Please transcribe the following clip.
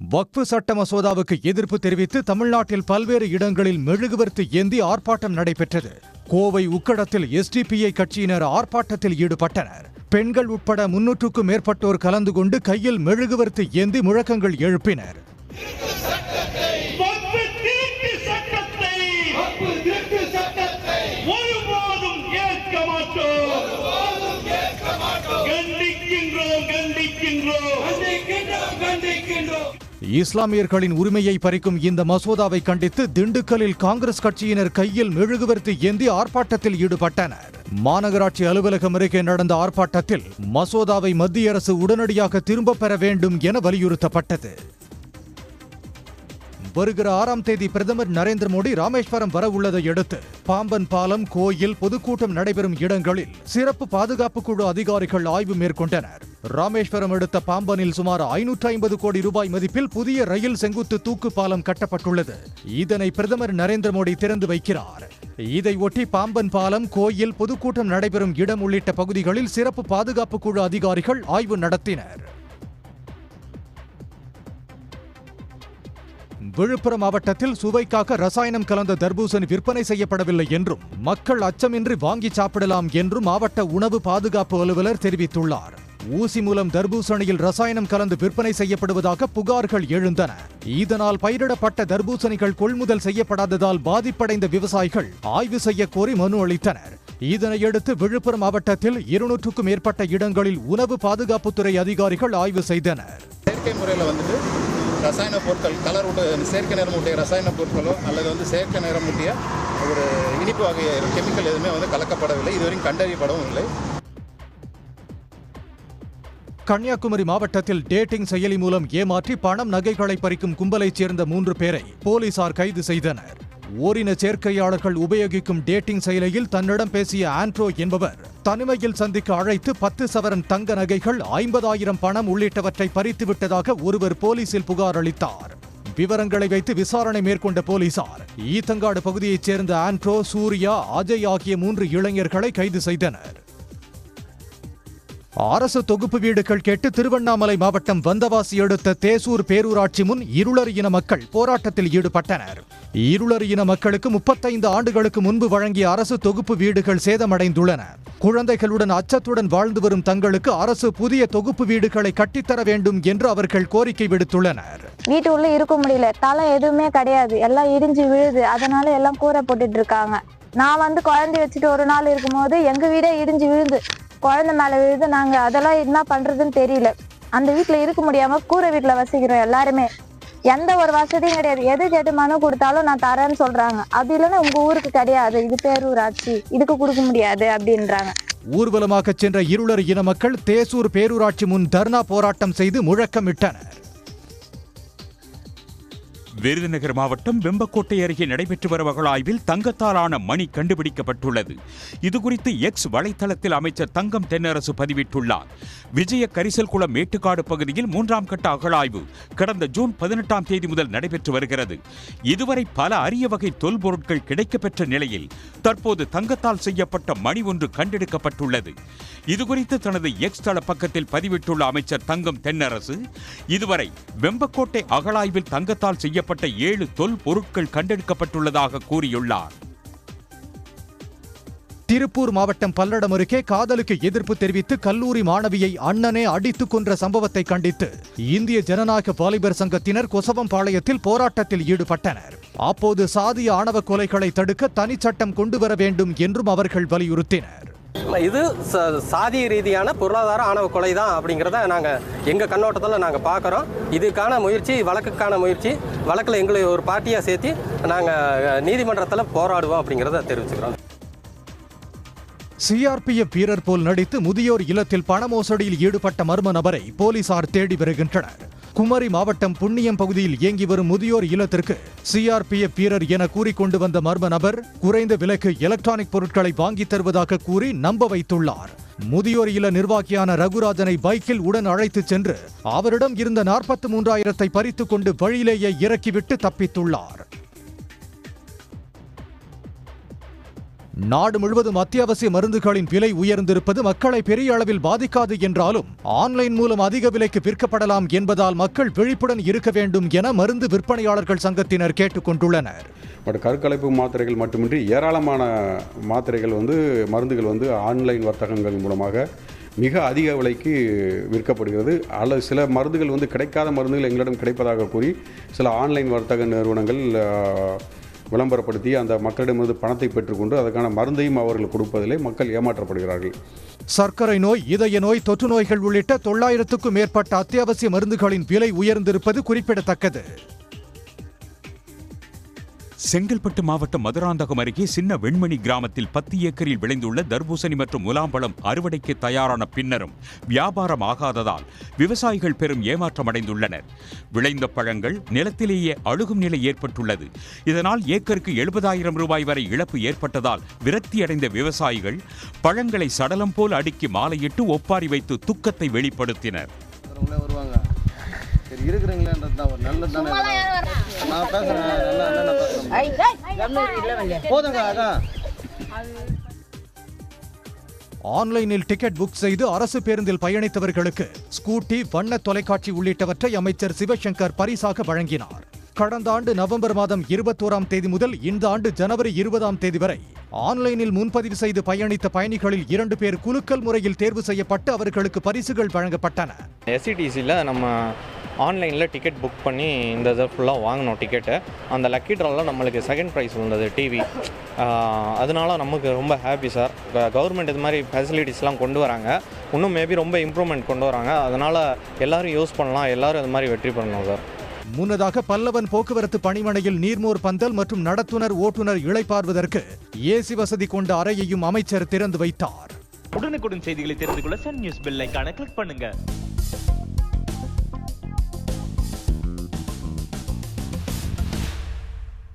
வக்ஃபு சட்ட மசோதாவுக்கு எதிர்ப்பு தெரிவித்து தமிழ்நாட்டில் பல்வேறு இடங்களில் மெழுகுவர்த்தி ஏந்தி ஆர்ப்பாட்டம் நடைபெற்றது. கோவை உக்கடத்தில் எஸ்டிபிஐ கட்சியினர் ஆர்ப்பாட்டத்தில் ஈடுபட்டனர். பெண்கள் உட்பட 300க்கும் மேற்பட்டோர் கலந்து கொண்டு கையில் மெழுகுவர்த்தி ஏந்தி முழக்கங்கள் எழுப்பினர். இஸ்லாமியர்களின் உரிமையை பறிக்கும் இந்த மசோதாவை கண்டித்து திண்டுக்கல்லில் காங்கிரஸ் கட்சியினர் கையில் மெழுகுவர்த்தி ஏந்தி ஆர்ப்பாட்டத்தில் ஈடுபட்டனர். மாநகராட்சி அலுவலகம் அருகே நடந்த ஆர்ப்பாட்டத்தில் மசோதாவை மத்திய அரசு உடனடியாக திரும்பப் பெற வேண்டும் என வலியுறுத்தப்பட்டது. வருகிற 6ஆம் தேதி பிரதமர் நரேந்திர மோடி ராமேஸ்வரம் வர உள்ளதை அடுத்து பாம்பன் பாலம், கோயில், பொதுக்கூட்டம் நடைபெறும் இடங்களில் சிறப்பு பாதுகாப்பு குழு அதிகாரிகள் ஆய்வு மேற்கொண்டனர். ராமேஸ்வரம் அடுத்த பாம்பனில் சுமார் 550 கோடி ரூபாய் மதிப்பில் புதிய ரயில் செங்குத்து தூக்கு பாலம் கட்டப்பட்டுள்ளது. இதனை பிரதமர் நரேந்திர மோடி திறந்து வைக்கிறார். இதையொட்டி பாம்பன் பாலம், கோயில், பொதுக்கூட்டம் நடைபெறும் இடம் உள்ளிட்ட பகுதிகளில் சிறப்பு பாதுகாப்பு குழு அதிகாரிகள் ஆய்வு நடத்தினர். விழுப்புரம் மாவட்டத்தில் சுவைக்காக ரசாயனம் கலந்த தர்பூசணி விற்பனை செய்யப்படவில்லை என்றும் மக்கள் அச்சமின்றி வாங்கி சாப்பிடலாம் என்றும் மாவட்ட உணவு பாதுகாப்பு அலுவலர் தெரிவித்துள்ளார். ஊசி மூலம் தர்பூசணியில் ரசாயனம் கலந்து விற்பனை செய்யப்படுவதாக புகார்கள் எழுந்தன. இதனால் பயிரிடப்பட்ட தர்பூசணிகள் கொள்முதல் செய்யப்படாததால் பாதிப்படைந்த விவசாயிகள் ஆய்வு செய்ய கோரி மனு அளித்தனர். இதனையடுத்து விழுப்புரம் மாவட்டத்தில் 200க்கும் மேற்பட்ட இடங்களில் உணவு பாதுகாப்புத்துறை அதிகாரிகள் ஆய்வு செய்தனர். ரசாயன பொருட்கள், கலர் செயற்கை நிறமூட்டிய ரசாயன பொருட்களோ அல்லது செயற்கை நிறமூட்டிய ஒரு இனிப்பு வகை கெமிக்கல் எதுவுமே கலக்கப்படவில்லை. இதுவரையும் கண்டறியப்படவும் இல்லை. கன்னியாகுமரி மாவட்டத்தில் டேட்டிங் செயலி மூலம் ஏமாற்றி பணம், நகைகளை பறிக்கும் கும்பலைச் சேர்ந்த 3 பேரை போலீசார் கைது செய்தனர். ஓரின சேர்க்கையாளர்கள் உபயோகிக்கும் டேட்டிங் செயலியில் தன்னிடம் பேசிய ஆண்ட்ரோ என்பவர் தனிமையில் சந்திக்க அழைத்து 10 சவரன் தங்க நகைகள், 50,000 பணம் உள்ளிட்டவற்றை பறித்துவிட்டதாக ஒருவர் போலீசில் புகார் அளித்தார். விவரங்களை வைத்து விசாரணை மேற்கொண்ட போலீசார் ஈத்தங்காடு பகுதியைச் சேர்ந்த ஆண்ட்ரோ, சூர்யா, அஜய் ஆகிய 3 இளைஞர்களை கைது செய்தனர். அரசு தொகுப்பு வீடுகள் கேட்டு திருவண்ணாமலை மாவட்டம் வந்தவாசி அடுத்த தேசூர் பேரூராட்சி முன் இருளர் இன மக்கள் போராட்டத்தில் ஈடுபட்டனர். இருளர் இன மக்களுக்கு 35 ஆண்டுகளுக்கு முன்பு வழங்கிய அரசு தொகுப்பு வீடுகள் சேதமடைந்துள்ளன. குழந்தைகளுடன் அச்சத்துடன் வாழ்ந்து வரும் தங்களுக்கு அரசு புதிய தொகுப்பு வீடுகளை கட்டித்தர வேண்டும் என்று அவர்கள் கோரிக்கை விடுத்துள்ளனர். வீட்டு உள்ள இருக்க முடியல, தலை எதுவுமே கிடையாது, எல்லாம் இடிஞ்சு விழுது. அதனால எல்லாம் கூரை போட்டுட்டு இருக்காங்க. நான் குழந்தை வச்சுட்டு ஒரு நாள் இருக்கும்போது எங்க வீடே இடிஞ்சு விழுது, குழந்தை மேல விழுது. நாங்க அதெல்லாம் என்ன பண்றதுன்னு தெரியல. அந்த வீட்டுல இருக்க முடியாம கூரை வீட்டுல வசிக்கிறோம் எல்லாருமே. எந்த ஒரு வசதியும் கிடையாது. எது கேட்டு மனு கொடுத்தாலும் நான் தரேன்னு சொல்றாங்க. அப்படி இல்லைன்னா உங்க ஊருக்கு கிடையாது, இது பேரூராட்சி, இதுக்கு கொடுக்க முடியாது அப்படின்றாங்க. ஊர்வலமாக சென்ற இருளர் இன மக்கள் தேசூர் பேரூராட்சி முன் தர்ணா போராட்டம் செய்து முழக்கமிட்டனர். விருதுநகர் மாவட்டம் வெம்பக்கோட்டை அருகே நடைபெற்று வரும் அகழாய்வில் தங்கத்தாலான மணி கண்டுபிடிக்கப்பட்டுள்ளது. இதுகுறித்து எக்ஸ் வலைத்தளத்தில் அமைச்சர் தங்கம் தென்னரசு பதிவிட்டுள்ளார். விஜய கரிசல்குளம் மேட்டுக்காடு பகுதியில் 3ஆம் கட்ட அகழாய்வு கடந்த ஜூன் 18ஆம் தேதி முதல் நடைபெற்று வருகிறது. இதுவரை பல அரிய வகை தொல்பொருட்கள் கிடைக்கப்பெற்ற நிலையில் தற்போது தங்கத்தால் செய்யப்பட்ட மணி ஒன்று கண்டெடுக்கப்பட்டுள்ளது. இதுகுறித்து தனது எக்ஸ் தள பக்கத்தில் பதிவிட்டுள்ள அமைச்சர் தங்கம் தென்னரசு, இதுவரை வெம்பக்கோட்டை அகழாய்வில் தங்கத்தால் செய்யப்பட்ட 7 தொல் பொருட்கள் கண்டெடுக்கப்பட்டுள்ளதாக கூறியுள்ளார். திருப்பூர் மாவட்டம் பல்லடம் அருகே காதலுக்கு எதிர்ப்பு தெரிவித்து கல்லூரி மாணவியை அண்ணனே அடித்துக் கொன்ற சம்பவத்தை கண்டித்து இந்திய ஜனநாயக வாலிபர் சங்கத்தினர் கொசவம்பாளையத்தில் போராட்டத்தில் ஈடுபட்டனர். அப்போது சாதிய ஆணவ கொலைகளை தடுக்க தனிச்சட்டம் கொண்டு வர வேண்டும் என்றும் அவர்கள் வலியுறுத்தினர். இது சாதிய ரீதியான பொருளாதார ஆணவ கொலை தான் அப்படிங்கிறத நாங்கள் எங்கள் கண்ணோட்டத்தில் நாங்கள் பார்க்குறோம். இதுக்கான முயற்சி, வழக்குக்கான முயற்சி, வழக்கில் எங்களை ஒரு பார்ட்டியாக சேர்த்து நாங்கள் நீதிமன்றத்தில் போராடுவோம் அப்படிங்கிறத தெரிவிச்சுக்கிறோம். சிஆர்பிஎஃப் வீரர் போல் நடித்து முதியோர் இல்லத்தில் பண மோசடியில் ஈடுபட்ட மர்ம நபரை போலீசார் தேடி வருகின்றனர். குமரி மாவட்டம் புண்ணியம் பகுதியில் இயங்கி வரும் முதியோர் இல்லத்திற்கு சிஆர்பிஎஃப் வீரர் என கூறிக்கொண்டு வந்த மர்ம நபர் குறைந்த விலைக்கு எலக்ட்ரானிக் பொருட்களை வாங்கித் தருவதாக கூறி நம்ப வைத்துள்ளார். முதியோர் இல்ல நிர்வாகியான ரகுராஜனை பைக்கில் உடன் அழைத்துச் சென்று அவரிடம் இருந்த 43,000 பறித்துக் கொண்டு வழியிலேயே இறக்கிவிட்டு தப்பித்துள்ளார். நாடு முழுவதும் அத்தியாவசிய மருந்துகளின் விலை உயர்ந்திருப்பது மக்களை பெரிய அளவில் பாதிக்காது என்றாலும் ஆன்லைன் மூலம் அதிக விலைக்கு விற்கப்படலாம் என்பதால் மக்கள் விழிப்புடன் இருக்க வேண்டும் என மருந்து விற்பனையாளர்கள் சங்கத்தினர் கேட்டுக் கொண்டுள்ளனர். கருக்கலைப்பு மாத்திரைகள் மட்டுமின்றி ஏராளமான மாத்திரைகள் மருந்துகள் ஆன்லைன் வர்த்தகங்கள் மூலமாக மிக அதிக விலைக்கு விற்கப்படுகிறது. அல்லது சில மருந்துகள் கிடைக்காத மருந்துகள் எங்களிடம் கிடைப்பதாக கூறி சில ஆன்லைன் வர்த்தக நிறுவனங்கள் விளம்பரப்படுத்தி அந்த மக்களிடமிருந்து பணத்தை பெற்றுக்கொண்டு அதற்கான மருந்தையும் அவர்கள் கொடுப்பதிலே மக்கள் ஏமாற்றப்படுகிறார்கள். சர்க்கரை நோய், இதய நோய், தொற்று நோய்கள் உள்ளிட்ட 900க்கும் மேற்பட்ட அத்தியாவசிய மருந்துகளின் விலை உயர்ந்திருப்பது குறிப்பிடத்தக்கது. செங்கல்பட்டு மாவட்டம் மதுராந்தகம் அருகே சின்ன வெண்மணி கிராமத்தில் 10 ஏக்கரில் விளைந்துள்ள தர்பூசணி மற்றும் முலாம்பழம் அறுவடைக்கு தயாரான பின்னரும் வியாபாரம் ஆகாததால் விவசாயிகள் பெரும் ஏமாற்றமடைந்துள்ளனர். விளைந்த பழங்கள் நிலத்திலேயே அழுகும் நிலை ஏற்பட்டுள்ளது. இதனால் ஏக்கருக்கு 70,000 ரூபாய் வரை இழப்பு ஏற்பட்டதால் விரக்தியடைந்த விவசாயிகள் பழங்களை சடலம் போல் அடுக்கி மாலையிட்டு ஒப்பாரி வைத்து துக்கத்தை வெளிப்படுத்தினர். ஆன்லைனில் டிக்கெட் புக் செய்து அரசு பேருந்தில் பயணித்தவர்களுக்கு ஸ்கூட்டி, வண்ண தொலைக்காட்சி உள்ளிட்டவற்றை அமைச்சர் சிவசங்கர் பரிசாக வழங்கினார். கடந்த ஆண்டு நவம்பர் மாதம் 21ஆம் தேதி முதல் இந்த ஆண்டு ஜனவரி 20ஆம் தேதி வரை ஆன்லைனில் முன்பதிவு செய்து பயணித்த பயணிகளில் 2 பேர் குலுக்கல் முறையில் தேர்வு செய்யப்பட்டு அவர்களுக்கு பரிசுகள் வழங்கப்பட்டன. எஸ்சிடிசியில் நம்ம ஆன்லைனில் டிக்கெட் புக் பண்ணி இந்த இதை ஃபுல்லாக வாங்கினோம் டிக்கெட்டு. அந்த லக்கி ட்ராவில் நம்மளுக்கு செகண்ட் ப்ரைஸ் வந்தது டிவி. அதனால நமக்கு ரொம்ப ஹாப்பி சார். கவர்மெண்ட் இது மாதிரி ஃபெசிலிட்டிஸ்லாம் கொண்டு வராங்க. இன்னும் மேபி ரொம்ப இம்ப்ரூவ்மெண்ட் கொண்டு வராங்க. அதனால் எல்லோரும் யூஸ் பண்ணலாம், எல்லோரும் இது மாதிரி வெற்றி பண்ணணும் சார். முன்னதாக பல்லவன் போக்குவரத்து பணிமனையில் நீர்மோர் பந்தல் மற்றும் நடத்துனர், ஓட்டுநர் இளைப்பாறுவதற்கு ஏசி வசதி கொண்ட அறையையும் அமைச்சர் திறந்து வைத்தார். உடனுக்குடன் செய்திகளை தெரிந்து கொள்ள சன் நியூஸ் பெல் ஐகானை கிளிக் பண்ணுங்க.